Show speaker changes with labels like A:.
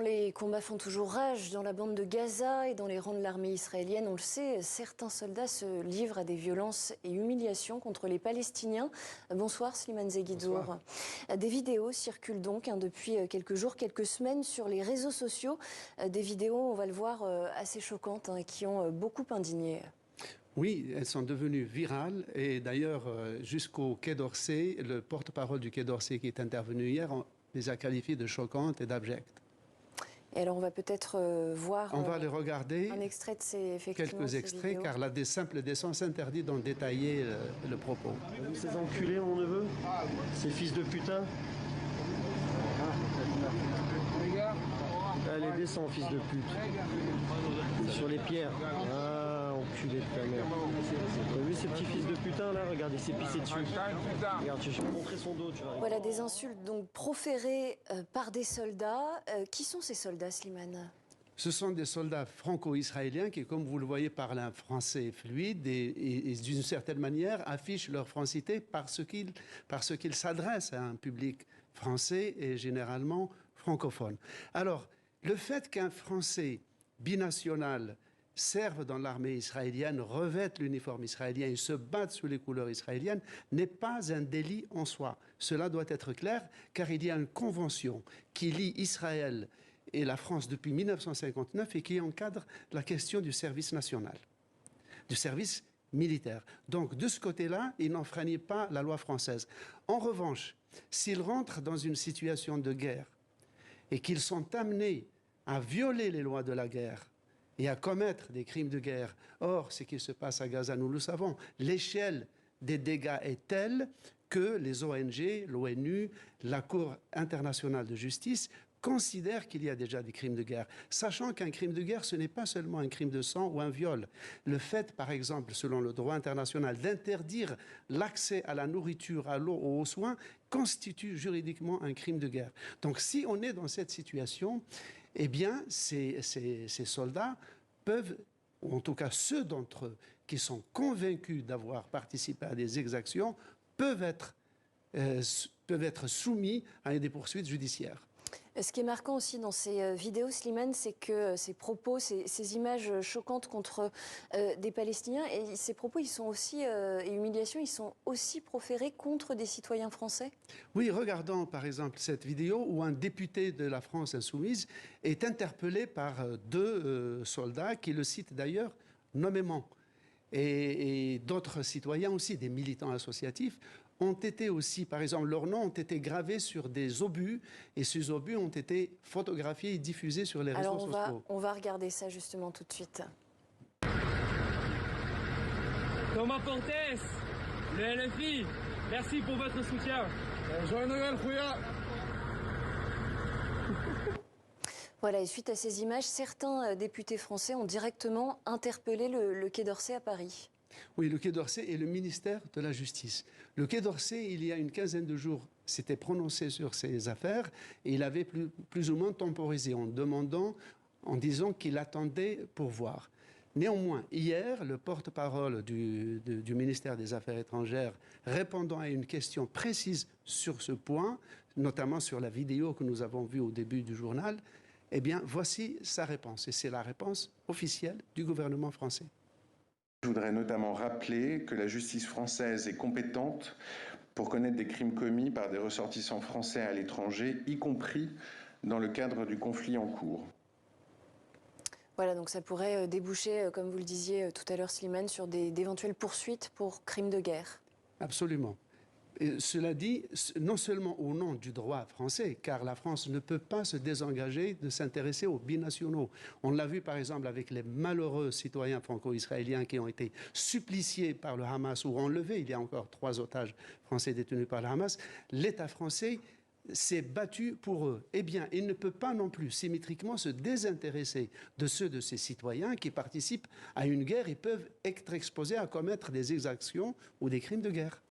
A: Les combats font toujours rage dans la bande de Gaza et dans les rangs de l'armée israélienne. On le sait, certains soldats se livrent à des violences et humiliations contre les Palestiniens. Bonsoir Slimane Zeguidour. Bonsoir. Des vidéos circulent donc depuis quelques jours, quelques semaines sur les réseaux sociaux. Des vidéos, on va le voir, assez choquantes qui ont beaucoup indigné.
B: Oui, elles sont devenues virales et d'ailleurs jusqu'au Quai d'Orsay, le porte-parole du Quai d'Orsay qui est intervenu hier les a qualifiées de choquantes et d'abjectes.
A: Et alors on va peut-être voir
B: on va les regarder,
A: un extrait de
B: quelques extraits,
A: vidéos.
B: Car la simple décence interdit d'en détailler le propos.
C: Ces enculés, mon neveu, ces fils de putain. Allez, descends, fils de pute. Sur les pierres. Ah, enculé de ta mère. Vous avez vu ces petits fils de putain là? Regardez, il s'est pissé dessus. Regarde, je vais te montrer son dos. Tu vas
A: voilà des insultes donc proférées par des soldats. Qui sont ces soldats, Slimane ?
B: Ce sont des soldats franco-israéliens qui, comme vous le voyez, parlent un français fluide et d'une certaine manière affichent leur francité parce qu'ils s'adressent à un public français et généralement francophone. Alors, le fait qu'un Français binational serve dans l'armée israélienne, revête l'uniforme israélien et se batte sous les couleurs israéliennes n'est pas un délit en soi. Cela doit être clair, car il y a une convention qui lie Israël et la France depuis 1959 et qui encadre la question du service national, du service militaire. Donc, de ce côté-là, il n'enfreignit pas la loi française. En revanche, s'ils rentrent dans une situation de guerre et qu'ils sont amenés à violer les lois de la guerre et à commettre des crimes de guerre, or, ce qui se passe à Gaza, nous le savons, l'échelle des dégâts est telle que les ONG, l'ONU, la Cour internationale de justice considèrent qu'il y a déjà des crimes de guerre, sachant qu'un crime de guerre, ce n'est pas seulement un crime de sang ou un viol. Le fait, par exemple, selon le droit international, d'interdire l'accès à la nourriture, à l'eau ou aux soins, constitue juridiquement un crime de guerre. Donc si on est dans cette situation, eh bien, ces soldats peuvent, ou en tout cas ceux d'entre eux qui sont convaincus d'avoir participé à des exactions, peuvent être soumis à des poursuites judiciaires.
A: Ce qui est marquant aussi dans ces vidéos, Slimane, c'est que ces propos, ces images choquantes contre des Palestiniens, et ces propos, ils sont aussi, et humiliations, ils sont aussi proférés contre des citoyens français.
B: Oui, regardons par exemple cette vidéo où un député de la France insoumise est interpellé par deux soldats qui le citent d'ailleurs nommément. Et d'autres citoyens aussi, des militants associatifs, ont été aussi, par exemple, leurs noms ont été gravés sur des obus, et ces obus ont été photographiés et diffusés sur les réseaux sociaux.
A: On va regarder ça justement tout de suite.
D: Thomas Portes, le LFI, merci pour votre soutien. Joyeux Noël, Khouya.
A: Voilà, et suite à ces images, certains députés français ont directement interpellé le Quai d'Orsay à Paris.
B: Oui, le Quai d'Orsay et le ministère de la Justice. Le Quai d'Orsay, il y a une quinzaine de jours, s'était prononcé sur ces affaires et il avait plus ou moins temporisé en disant qu'il attendait pour voir. Néanmoins, hier, le porte-parole du ministère des Affaires étrangères, répondant à une question précise sur ce point, notamment sur la vidéo que nous avons vue au début du journal, eh bien, voici sa réponse. Et c'est la réponse officielle du gouvernement français.
E: Je voudrais notamment rappeler que la justice française est compétente pour connaître des crimes commis par des ressortissants français à l'étranger, y compris dans le cadre du conflit en cours.
A: Voilà, donc ça pourrait déboucher, comme vous le disiez tout à l'heure, Slimane, sur d'éventuelles poursuites pour crimes de guerre.
B: Absolument. Et cela dit, non seulement au nom du droit français, car la France ne peut pas se désengager de s'intéresser aux binationaux. On l'a vu par exemple avec les malheureux citoyens franco-israéliens qui ont été suppliciés par le Hamas ou enlevés. Il y a encore 3 otages français détenus par le Hamas. L'État français s'est battu pour eux. Eh bien, il ne peut pas non plus symétriquement se désintéresser de ceux de ses citoyens qui participent à une guerre et peuvent être exposés à commettre des exactions ou des crimes de guerre.